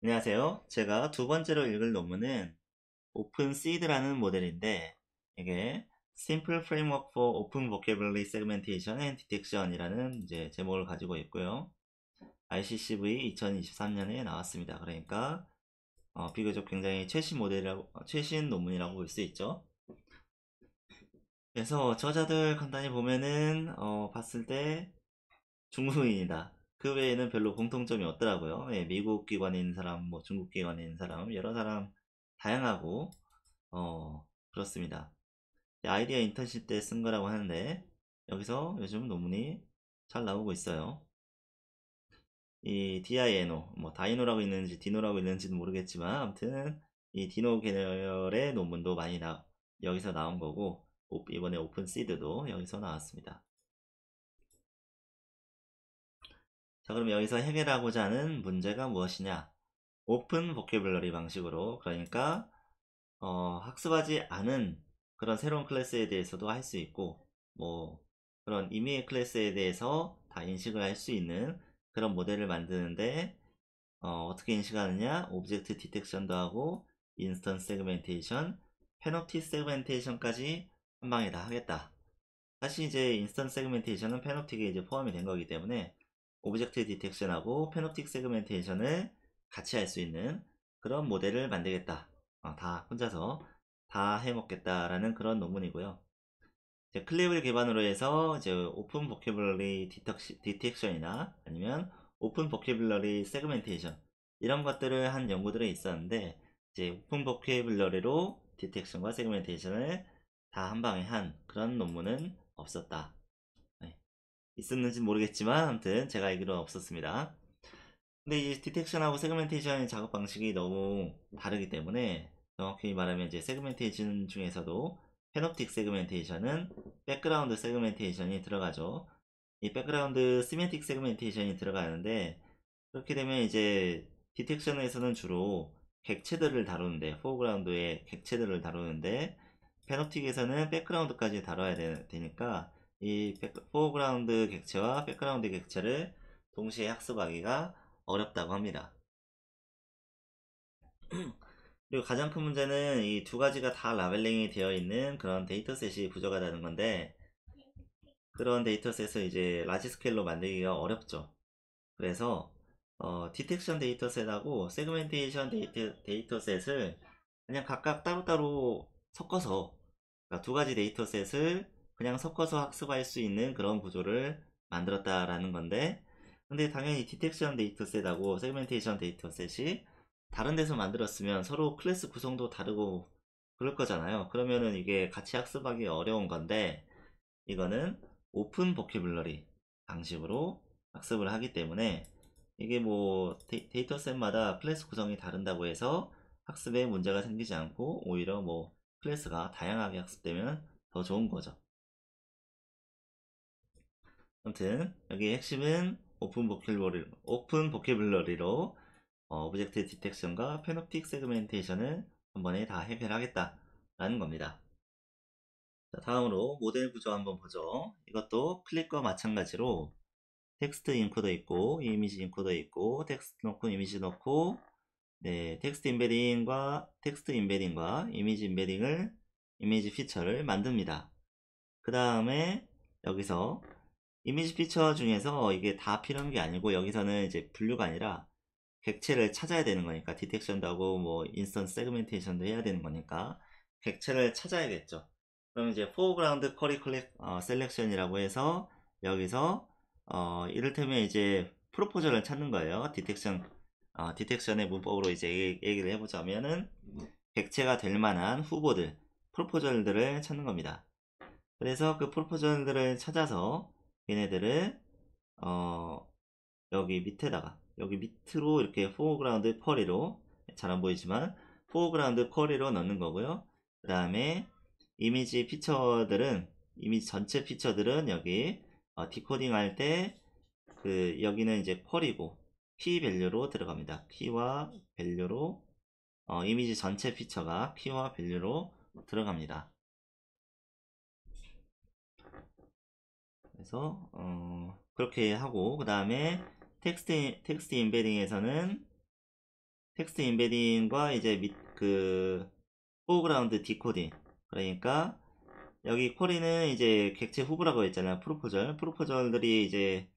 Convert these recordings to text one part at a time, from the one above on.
안녕하세요. 제가 두 번째로 읽을 논문은 오픈시드라는 모델인데 이게 Simple Framework for Open Vocabulary Segmentation and Detection이라는 이제 제목을 가지고 있고요. ICCV 2023년에 나왔습니다. 그러니까 비교적 굉장히 최신 모델이라고 최신 논문이라고 볼 수 있죠. 그래서 저자들 간단히 보면은 봤을 때 중국인이다. 그 외에는 별로 공통점이 없더라고요. 예, 미국 기관인 사람, 뭐 중국 기관인 사람, 여러 사람 다양하고 그렇습니다. 아이디어 인턴십 때 쓴 거라고 하는데 여기서 요즘 논문이 잘 나오고 있어요. 이 DINO, 뭐 다이노라고 있는지 디노라고 있는지는 모르겠지만 아무튼 이 디노 계열의 논문도 많이 여기서 나온 거고 이번에 오픈 시드도 여기서 나왔습니다. 자, 그럼 여기서 해결하고자 하는 문제가 무엇이냐? 오픈 보캐블러리 방식으로, 그러니까 학습하지 않은 그런 새로운 클래스에 대해서도 할 수 있고, 뭐 그런 임의의 클래스에 대해서 다 인식을 할 수 있는 그런 모델을 만드는데 어떻게 인식하느냐? 오브젝트 디텍션도 하고 인스턴스 세그멘테이션, 페노틱 세그멘테이션까지 한 방에 다 하겠다. 사실 이제 인스턴스 세그멘테이션은 페노틱에 이제 포함이 된 거기 때문에 오브젝트 디텍션하고 페노틱 세그멘테이션을 같이 할 수 있는 그런 모델을 만들겠다. 다 혼자서 다 해먹겠다라는 그런 논문이고요. 이제 클립을 기반으로 해서 이제 오픈 보캐블러리 디텍션이나 아니면 오픈 보캐블러리 세그멘테이션 이런 것들을 한 연구들이 있었는데 이제 오픈 보캐블러리로 디텍션과 세그멘테이션을 다 한 방에 한 그런 논문은 없었다. 네. 있었는지는 모르겠지만 아무튼 제가 알기로는 없었습니다. 근데 이 디텍션하고 세그멘테이션의 작업 방식이 너무 다르기 때문에 정확히 말하면 이제 세그멘테이션 중에서도 페노틱 세그멘테이션은 백그라운드 세그멘테이션이 들어가죠. 이 백그라운드 시멘틱 세그멘테이션이 들어가는데 그렇게 되면 이제 디텍션에서는 주로 객체들을 다루는데 포그라운드의 객체들을 다루는데 페노틱에서는 백그라운드까지 다뤄야 되니까 이 포그라운드 객체와 백그라운드 객체를 동시에 학습하기가 어렵다고 합니다. 그리고 가장 큰 문제는 이 두 가지가 다 라벨링이 되어 있는 그런 데이터셋이 부족하다는 건데 그런 데이터셋을 이제 라지 스케일로 만들기가 어렵죠. 그래서 디텍션 데이터셋하고 세그멘테이션 데이터셋을 그냥 각각 따로따로 섞어서 그러니까 두 가지 데이터셋을 그냥 섞어서 학습할 수 있는 그런 구조를 만들었다라는 건데 근데 당연히 디텍션 데이터셋하고 세그멘테이션 데이터셋이 다른 데서 만들었으면 서로 클래스 구성도 다르고 그럴 거잖아요. 그러면은 이게 같이 학습하기 어려운 건데 이거는 오픈 보캐블러리 방식으로 학습을 하기 때문에 이게 뭐 데이터셋마다 클래스 구성이 다른다고 해서 학습에 문제가 생기지 않고 오히려 뭐 클래스가 다양하게 학습되면 더 좋은 거죠. 아무튼 여기 핵심은 오픈 보캐블러리로 오브젝트 디텍션과 페노틱 세그멘테이션을 한 번에 다 해결하겠다 라는 겁니다. 자, 다음으로 모델 구조 한번 보죠. 이것도 클립과 마찬가지로 텍스트 인코더 있고 이미지 인코더 있고 텍스트 넣고 이미지 넣고 네, 텍스트 임베딩과 이미지 임베딩을 이미지 피처를 만듭니다. 그 다음에 여기서 이미지 피처 중에서 이게 다 필요한 게 아니고 여기서는 이제 분류가 아니라 객체를 찾아야 되는 거니까 디텍션도 하고 뭐 인스턴스 세그멘테이션도 해야 되는 거니까 객체를 찾아야겠죠. 그럼 이제 포그라운드 쿼리 셀렉션이라고 해서 여기서 이를테면 이제 프로포저를 찾는 거예요. 디텍션의 문법으로 이제 얘기를 해보자면은 객체가 될 만한 후보들, 프로포절들을 찾는 겁니다. 그래서 그 프로포절들을 찾아서 얘네들을 어, 여기 밑에다가 여기 밑으로 이렇게 포그라운드 쿼리로 잘 안 보이지만 포그라운드 쿼리로 넣는 거고요. 그 다음에 이미지 전체 피처들은 여기 디코딩 할 때 그 여기는 이제 쿼리고 키 밸류로 들어갑니다. 키와 밸류로 이미지 전체 피처가 키와 밸류로 들어갑니다. 그래서 그렇게 하고 그 다음에 텍스트 임베딩에서는 텍스트 인베딩과 이제 그 포그라운드 디코딩. 그러니까 여기 쿼리는 이제 객체 후보라고 했잖아요. 프로포절들이 이제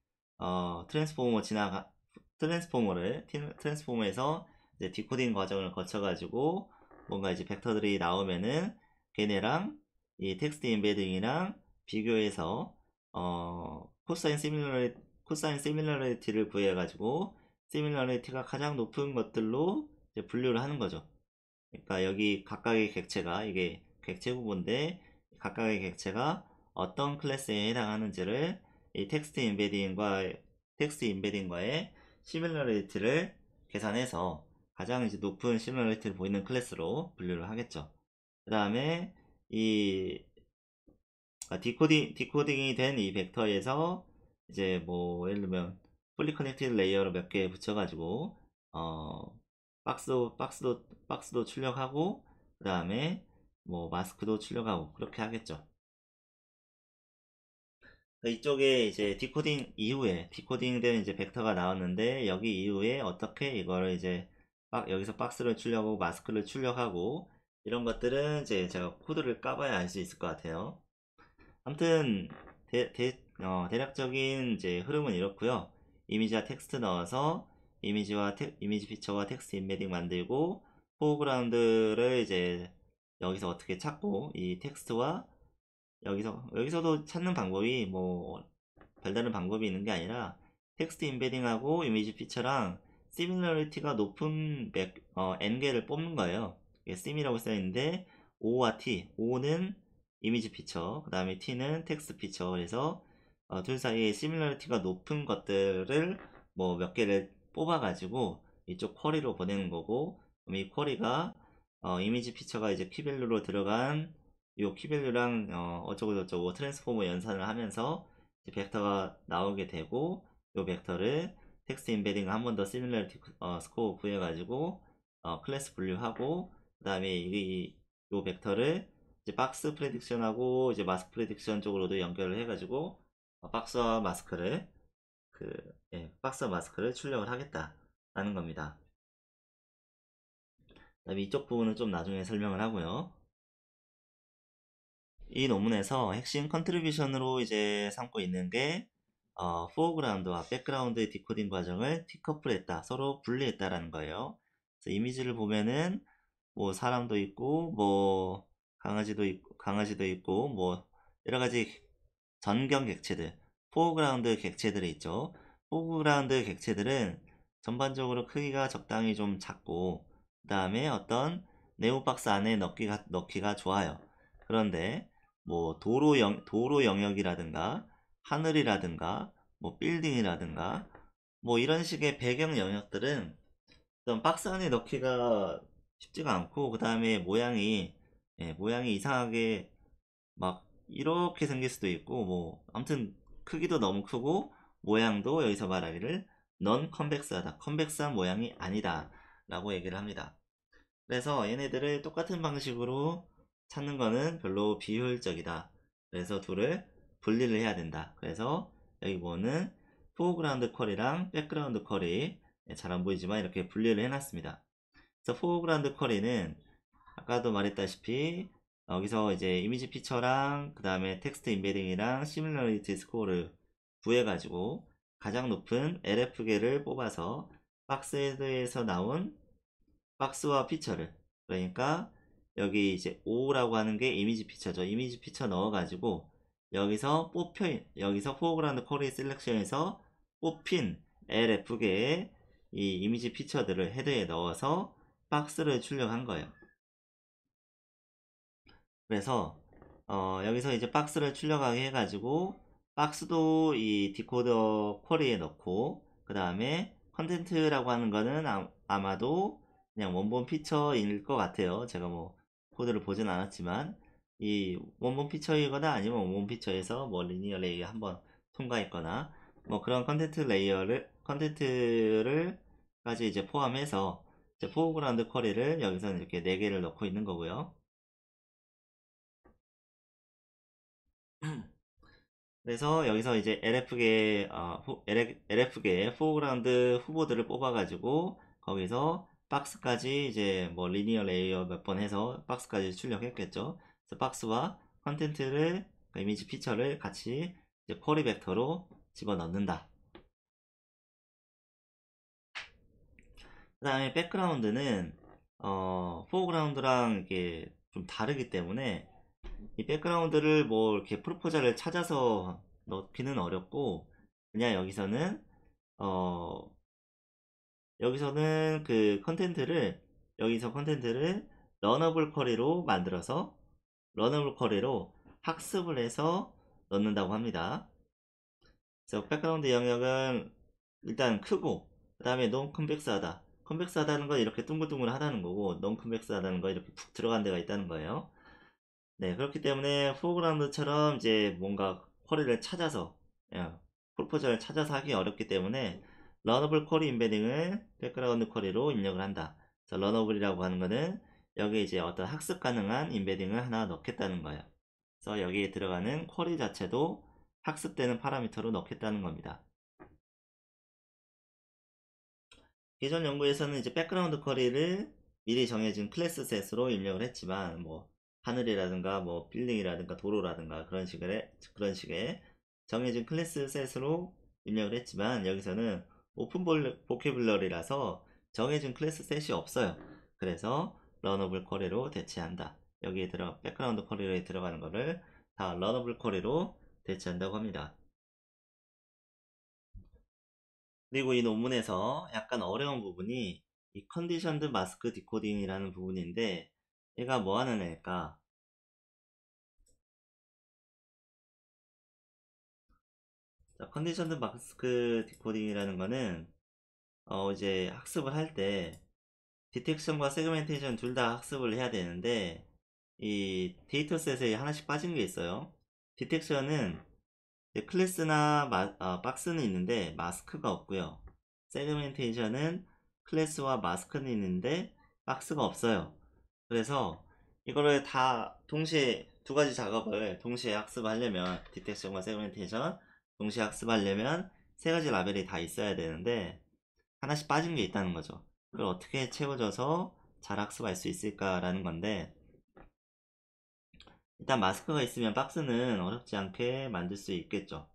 트랜스포머에서 이제 디코딩 과정을 거쳐가지고 뭔가 이제 벡터들이 나오면은 걔네랑 이 텍스트 인베딩이랑 비교해서 코사인 시밀러리티를 구해가지고 시밀러리티가 가장 높은 것들로 이제 분류를 하는 거죠. 그러니까 여기 각각의 객체가 이게 객체 후보인데 각각의 객체가 어떤 클래스에 해당하는지를 이 텍스트 인베딩과의 시밀러리티를 계산해서 가장 이제 높은 시밀러리티를 보이는 클래스로 분류를 하겠죠. 그 다음에 이 디코딩이 된 이 벡터에서 이제 뭐 예를 들면 풀리 커넥티드 레이어를 몇 개 붙여가지고 어 박스도 출력하고 그 다음에 뭐 마스크도 출력하고 그렇게 하겠죠. 이쪽에 이제 디코딩된 이제 벡터가 나왔는데 여기 이후에 어떻게 이거를 이제 여기서 박스를 출력하고 마스크를 출력하고 이런 것들은 이제 제가 코드를 까봐야 알 수 있을 것 같아요. 아무튼 대략적인 이제 흐름은 이렇고요. 이미지와 텍스트 넣어서 이미지 피처와 텍스트 인베딩 만들고 포그라운드를 이제 여기서 어떻게 찾고 이 텍스트와 여기서도 찾는 방법이 뭐 별다른 방법이 있는 게 아니라 텍스트 인베딩하고 이미지 피처랑 시밀러리티가 높은 n개를 뽑는 거예요. 이게 sim이라고 써 있는데 O와 T, O는 이미지 피처, 그 다음에 T는 텍스트 피처. 그래서 둘 사이에 시밀러리티가 높은 것들을 뭐 몇 개를 뽑아가지고 이쪽 쿼리로 보내는 거고, 그럼 이 쿼리가 이미지 피처가 이제 키밸류로 들어간 요 키밸류랑 어쩌고 저쩌고 트랜스포머 연산을 하면서 벡터가 나오게 되고 요 벡터를 텍스트 인베딩 한 번 더 시밀러리티 스코어 구해가지고 클래스 분류하고 그 다음에 요 벡터를 이제 박스 프레딕션하고 이제 마스크 프레딕션 쪽으로도 연결을 해가지고 박스와 마스크를 출력을 하겠다라는 겁니다. 그 다음에 이쪽 부분은 좀 나중에 설명을 하고요. 이 논문에서 핵심 컨트리뷰션으로 이제 삼고 있는 게 포그라운드와 백그라운드의 디코딩 과정을 디커플했다, 서로 분리했다라는 거예요. 그래서 이미지를 보면은 뭐 사람도 있고 뭐 강아지도 있고 뭐 여러 가지 전경 객체들, 포그라운드 객체들이 있죠. 포그라운드 객체들은 전반적으로 크기가 적당히 좀 작고 그 다음에 어떤 네오박스 안에 넣기가 좋아요. 그런데 뭐 도로 영역이라든가 하늘이라든가 뭐 빌딩이라든가 뭐 이런 식의 배경 영역들은 어떤 박스 안에 넣기가 쉽지가 않고 그 다음에 모양이 이상하게 막 이렇게 생길 수도 있고 뭐 아무튼 크기도 너무 크고 모양도 여기서 말하기를 넌 컨벡스하다, 컨벡스한 모양이 아니다 라고 얘기를 합니다. 그래서 얘네들을 똑같은 방식으로 찾는 거는 별로 비효율적이다. 그래서 둘을 분리를 해야 된다. 그래서 여기 보는 포그라운드 쿼리랑 백그라운드 쿼리, 잘 안 보이지만 이렇게 분리를 해놨습니다. 그래서 포그라운드 쿼리는 아까도 말했다시피 여기서 이제 이미지 피처랑 그 다음에 텍스트 인베딩이랑 시밀러리티 스코어를 구해가지고 가장 높은 LF계를 뽑아서 박스에서 나온 박스와 피처를, 그러니까 여기 이제 O라고 하는 게 이미지 피처죠. 이미지 피처 넣어가지고 여기서 포그라운드 쿼리 셀렉션에서 뽑힌 LF계의 이 이미지 피처들을 헤드에 넣어서 박스를 출력한 거예요. 그래서 여기서 이제 박스를 출력하게 해가지고 박스도 이 디코더 쿼리에 넣고 그 다음에 컨텐트라고 하는 거는 아마도 그냥 원본 피처일 것 같아요. 제가 뭐 코드를 보진 않았지만 이 원본 피처이거나 아니면 원본 피처에서 뭐 리니어 레이어 한번 통과했거나 뭐 그런 컨텐트를 까지 이제 포함해서 이제 포그라운드 쿼리를 여기서는 이렇게 4개를 넣고 있는 거고요. 그래서 여기서 이제 LF계 포그라운드 후보들을 뽑아가지고 거기서 박스까지 이제 뭐 리니어 레이어 몇 번 해서 박스까지 출력했겠죠. 그래서 박스와 컨텐츠를 그 이미지 피처를 같이 이제 쿼리 벡터로 집어넣는다. 그 다음에 백그라운드는 포그라운드랑 이게 좀 다르기 때문에 이 백그라운드를 뭐 이렇게 프로포저를 찾아서 넣기는 어렵고, 그냥 어 여기서는 그 컨텐츠를 여기서 컨텐츠를 러너블 쿼리로 만들어서 러너블 쿼리로 학습을 해서 넣는다고 합니다. 그래서 백그라운드 영역은 일단 크고, 그 다음에 non 컨벡스하다. 컨벡스하다는 건 이렇게 둥글둥글하다는 거고, non 컨벡스하다는 건 이렇게 푹 들어간 데가 있다는 거예요. 네, 그렇기 때문에 포그라운드처럼 이제 뭔가 쿼리를 찾아서, 프로포저를 찾아서 하기 어렵기 때문에 러너블 쿼리 임베딩을 백그라운드 쿼리로 입력을 한다. 그래서 러너블이라고 하는 거는 여기 이제 어떤 학습 가능한 임베딩을 하나 넣겠다는 거예요. 그래서 여기에 들어가는 쿼리 자체도 학습되는 파라미터로 넣겠다는 겁니다. 기존 연구에서는 이제 백그라운드 쿼리를 미리 정해진 클래스 셋으로 입력을 했지만, 뭐 하늘이라든가 뭐 빌딩이라든가 도로라든가 그런 식의 정해진 클래스 셋으로 입력을 했지만, 여기서는 오픈 보캐블러리라서 정해진 클래스 셋이 없어요. 그래서 러너블 쿼리로 대체한다. 여기에 백그라운드 쿼리에 들어가는 거를 다 러너블 쿼리로 대체한다고 합니다. 그리고 이 논문에서 약간 어려운 부분이 이 컨디션드 마스크 디코딩이라는 부분인데, 얘가 뭐 하는 애일까? 자, 컨디션드 마스크 디코딩이라는 거는 이제 학습을 할 때 디텍션과 세그멘테이션 둘 다 학습을 해야 되는데, 이 데이터셋에 하나씩 빠진 게 있어요. 디텍션은 클래스나 박스는 있는데 마스크가 없고요. 세그멘테이션은 클래스와 마스크는 있는데 박스가 없어요. 그래서 이거를 다 동시에 두 가지 작업을 동시에 학습하려면, 디텍션과 세그멘테이션 동시에 학습하려면 세 가지 라벨이 다 있어야 되는데 하나씩 빠진 게 있다는 거죠. 그걸 어떻게 채워줘서 잘 학습할 수 있을까라는 건데, 일단 마스크가 있으면 박스는 어렵지 않게 만들 수 있겠죠.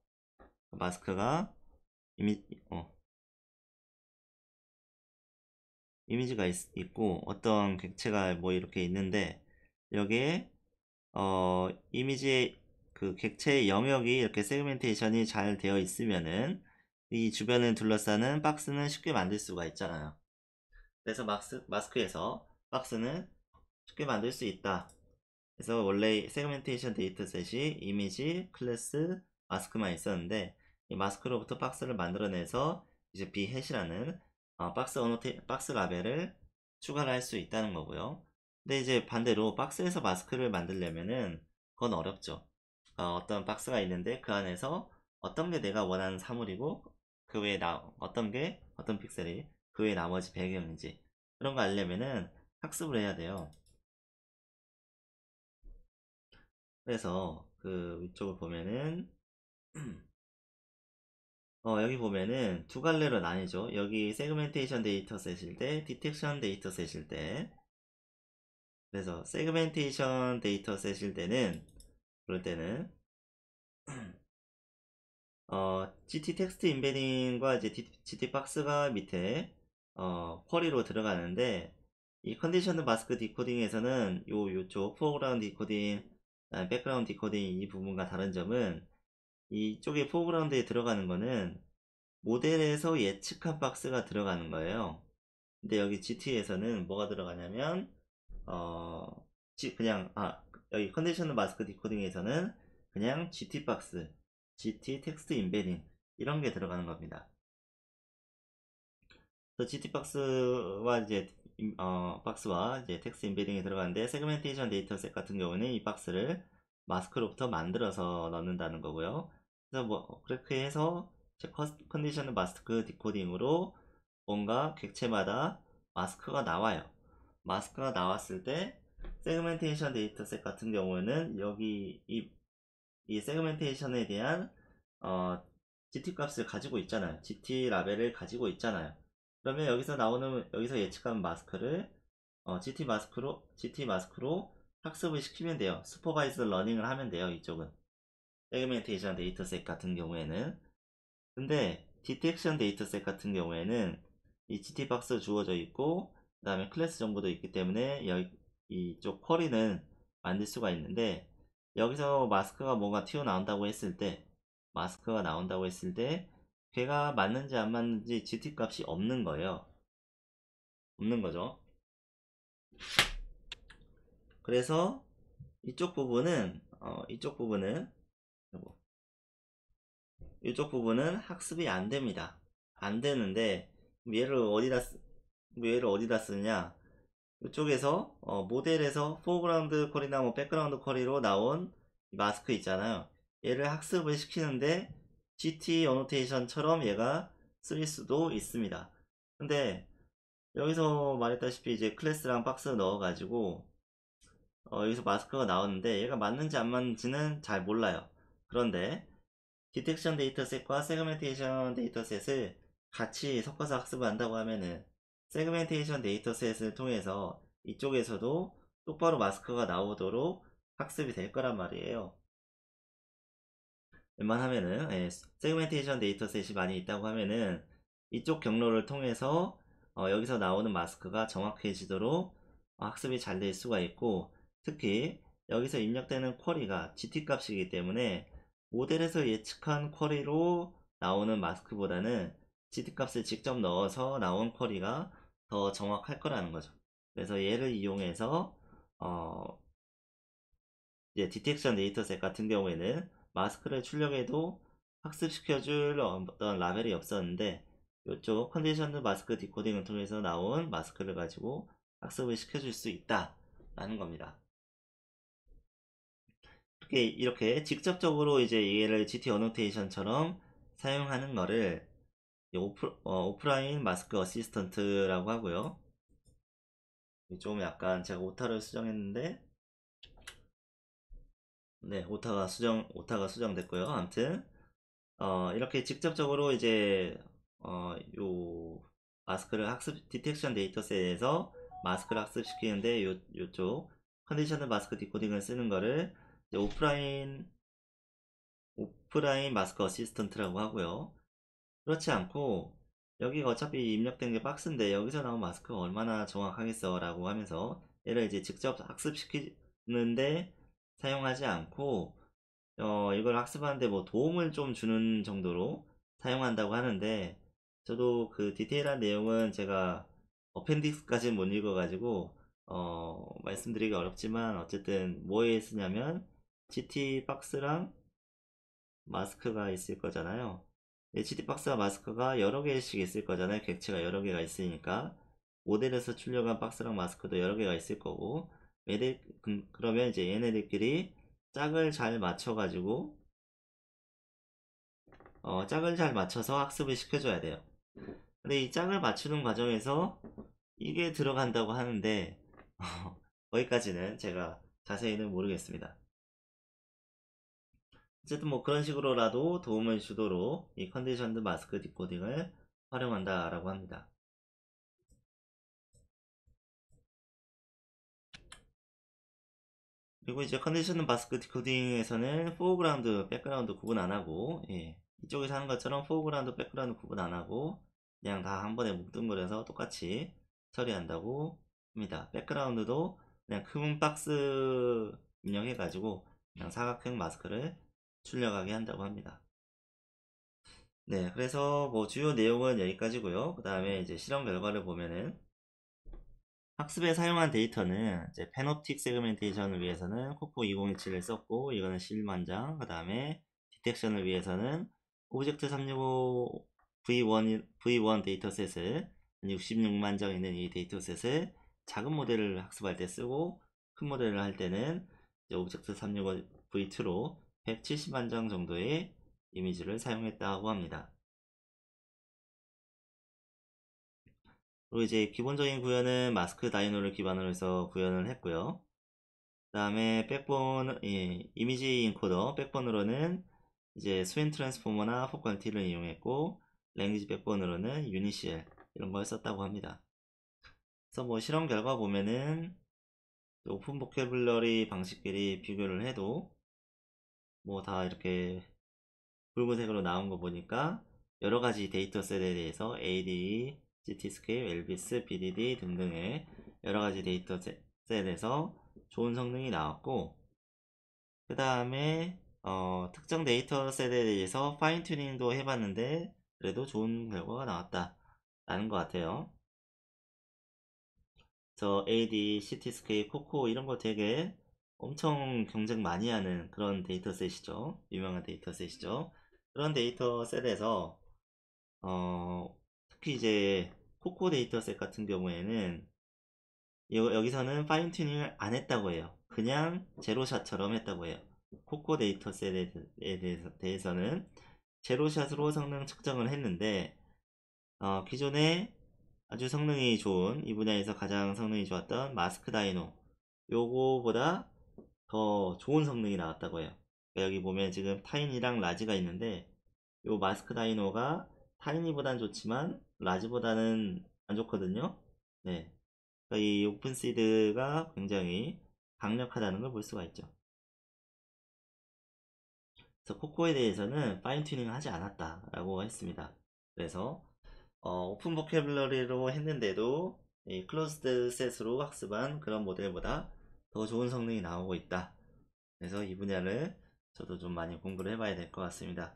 마스크가 이미 이미지가 있고 어떤 객체가 뭐 이렇게 있는데, 여기에 이미지의 그 객체의 영역이 이렇게 세그멘테이션이 잘 되어 있으면은 이 주변을 둘러싸는 박스는 쉽게 만들 수가 있잖아요. 그래서 마스크에서 박스는 쉽게 만들 수 있다. 그래서 원래 세그멘테이션 데이터셋이 이미지, 클래스, 마스크만 있었는데, 이 마스크로부터 박스를 만들어내서 이제 비헥이라는 박스 라벨을 추가를 할 수 있다는 거고요. 근데 이제 반대로 박스에서 마스크를 만들려면은 그건 어렵죠. 어떤 박스가 있는데 그 안에서 어떤 게 내가 원하는 사물이고, 그 외에 어떤 픽셀이 그 외에 나머지 배경인지, 그런 거 알려면은 학습을 해야 돼요. 그래서 그 위쪽을 보면은 여기 보면은 두 갈래로 나뉘죠. 여기 세그멘테이션 데이터셋일 때, 디텍션 데이터셋일 때. 그래서 세그멘테이션 데이터셋일 때는, 그럴 때는 GT 텍스트 인베딩과 이제 GT 박스가 밑에 쿼리로 들어가는데, 이 컨디션 마스크 디코딩에서는 요쪽 포그라운드 디코딩, 백그라운드 디코딩 이 부분과 다른 점은, 이쪽에 포그라운드에 들어가는 거는 모델에서 예측한 박스가 들어가는 거예요. 근데 여기 GT에서는 뭐가 들어가냐면 어 그냥 여기 컨디셔널 마스크 디코딩에서는 그냥 GT 박스, GT 텍스트 인베딩 이런 게 들어가는 겁니다. 그래서 GT 박스와 이제 텍스트 인베딩이 들어가는데, 세그멘테이션 데이터셋 같은 경우는 이 박스를 마스크로부터 만들어서 넣는다는 거고요. 그래서 뭐 그렇게 해서 컨디셔널 마스크 디코딩으로 뭔가 객체마다 마스크가 나와요. 마스크가 나왔을 때 세그멘테이션 데이터셋 같은 경우는 여기 이 세그멘테이션에 대한 어, GT 값을 가지고 있잖아요. GT 라벨을 가지고 있잖아요. 그러면 여기서 예측한 마스크를 GT 마스크로 학습을 시키면 돼요. 슈퍼바이즈 러닝을 하면 돼요. 이쪽은 세그멘테이션 데이터셋 같은 경우에는. 근데 디텍션 데이터셋 같은 경우에는 이 GT박스 주어져 있고 그 다음에 클래스 정보도 있기 때문에 이쪽 쿼리는 만들 수가 있는데, 여기서 뭔가 튀어나온다고 했을 때 마스크가 나온다고 했을 때 걔가 맞는지 안 맞는지 GT 값이 없는 거예요. 없는 거죠. 그래서 이쪽 부분은 학습이 안 됩니다. 안 되는데 얘를 어디다 쓰느냐? 이쪽에서 모델에서 포그라운드 쿼리나 백그라운드 쿼리로 나온 마스크 있잖아요. 얘를 학습을 시키는데 GT 어노테이션처럼 얘가 쓰일 수도 있습니다. 근데 여기서 말했다시피 이제 클래스랑 박스 넣어가지고 여기서 마스크가 나오는데 얘가 맞는지 안 맞는지는 잘 몰라요. 그런데 디텍션 데이터셋과 세그멘테이션 데이터셋을 같이 섞어서 학습을 한다고 하면은 세그멘테이션 데이터셋을 통해서 이쪽에서도 똑바로 마스크가 나오도록 학습이 될 거란 말이에요. 웬만하면은 세그멘테이션 데이터셋이 많이 있다고 하면은 이쪽 경로를 통해서 여기서 나오는 마스크가 정확해지도록 학습이 잘 될 수가 있고, 특히 여기서 입력되는 쿼리가 GT 값이기 때문에 모델에서 예측한 쿼리로 나오는 마스크보다는 GT 값을 직접 넣어서 나온 쿼리가 더 정확할 거라는 거죠. 그래서 얘를 이용해서 이제 디텍션 데이터셋 같은 경우에는 마스크를 출력해도 학습시켜줄 어떤 라벨이 없었는데, 이쪽 컨디션드 마스크 디코딩을 통해서 나온 마스크를 가지고 학습을 시켜줄 수 있다 라는 겁니다. 이렇게 직접적으로 이제 얘를 GT 어노테이션처럼 사용하는 거를 오프라인 마스크 어시스턴트라고 하고요. 좀 약간 제가 오타를 수정했는데, 네, 오타가 수정됐고요. 아무튼 이렇게 직접적으로 이제 요 마스크를 디텍션 데이터셋에서 마스크를 학습시키는데 요쪽 컨디셔널 마스크 디코딩을 쓰는 거를 이제 오프라인 마스크 어시스턴트라고 하고요. 그렇지 않고 여기가 어차피 입력된 게 박스인데 여기서 나온 마스크가 얼마나 정확하겠어 라고 하면서 얘를 이제 직접 학습시키는데 사용하지 않고 이걸 학습하는데 뭐 도움을 좀 주는 정도로 사용한다고 하는데, 저도 그 디테일한 내용은 제가 어펜딕스까지는 못 읽어가지고 말씀드리기 어렵지만, 어쨌든 뭐에 쓰냐면 GT 박스랑 마스크가 있을 거잖아요. GT 박스와 마스크가 여러 개씩 있을 거잖아요. 객체가 여러 개가 있으니까 모델에서 출력한 박스랑 마스크도 여러 개가 있을 거고, 그러면 이제 얘네들끼리 짝을 잘 맞춰가지고 짝을 잘 맞춰서 학습을 시켜줘야 돼요. 근데 이 짝을 맞추는 과정에서 이게 들어간다고 하는데 거기까지는 제가 자세히는 모르겠습니다. 어쨌든 뭐 그런 식으로라도 도움을 주도록 이 컨디션드 마스크 디코딩을 활용한다 라고 합니다. 그리고 이제 컨디션드 마스크 디코딩에서는 포그라운드, 백그라운드 구분 안 하고, 이쪽에서 하는 것처럼 포그라운드, 백그라운드 구분 안 하고 그냥 다 한 번에 뭉뚱그려서 똑같이 처리한다고 합니다. 백그라운드도 그냥 큰 박스 입력해가지고 그냥 사각형 마스크를 출력하게 한다고 합니다. 네, 그래서 뭐 주요 내용은 여기까지고요. 그 다음에 이제 실험 결과를 보면은 학습에 사용한 데이터는 이제 페노틱 세그멘테이션을 위해서는 코코 2017을 썼고, 이거는 11만 장. 그 다음에 디텍션을 위해서는 오브젝트 365 V1 데이터셋을 66만 장 있는 이 데이터셋을 작은 모델을 학습할 때 쓰고, 큰 모델을 할 때는 이제 오브젝트 365 V2로 170만 장 정도의 이미지를 사용했다고 합니다. 그리고 이제 기본적인 구현은 마스크 다이노를 기반으로 해서 구현을 했고요. 그 다음에 이미지 인코더 백본으로는 이제 스윈 트랜스포머나 포컬티를 이용했고, 랭귀지 백본으로는 유니시엘 이런 걸 썼다고 합니다. 그래서 뭐 실험 결과 보면은 오픈 보캐블러리 방식끼리 비교를 해도 뭐 다 이렇게 붉은색으로 나온 거 보니까 여러 가지 데이터셋에 대해서 ADE, GT스케일, 엘비스, BDD 등등의 여러 가지 데이터셋에서 좋은 성능이 나왔고, 그 다음에 특정 데이터셋에 대해서 파인 튜닝도 해봤는데 그래도 좋은 결과가 나왔다 라는 것 같아요. 저 AD, CT스케일, 코코 이런 거 되게 엄청 경쟁 많이 하는 그런 데이터셋이죠. 유명한 데이터셋이죠. 그런 데이터셋에서 특히 이제 코코 데이터셋 같은 경우에는 여기서는 파인 튜닝을 안 했다고 해요. 그냥 제로샷처럼 했다고 해요. 코코 데이터셋에 대해서는 제로샷으로 성능 측정을 했는데 기존에 아주 성능이 좋은, 이 분야에서 가장 성능이 좋았던 마스크 다이노 요거보다 더 좋은 성능이 나왔다고 해요. 그러니까 여기 보면 지금 타이니랑 라지가 있는데 요 마스크 다이노가 타이니보단 좋지만 라지보다는 안 좋거든요. 네, 그러니까 이 오픈시드가 굉장히 강력하다는 걸 볼 수가 있죠. 그래서 코코에 대해서는 파인 튜닝을 하지 않았다라고 했습니다. 그래서 오픈 보캐블러리로 했는데도 이 클로즈드 셋으로 학습한 그런 모델보다 더 좋은 성능이 나오고 있다. 그래서 이 분야를 저도 좀 많이 공부를 해봐야 될 것 같습니다.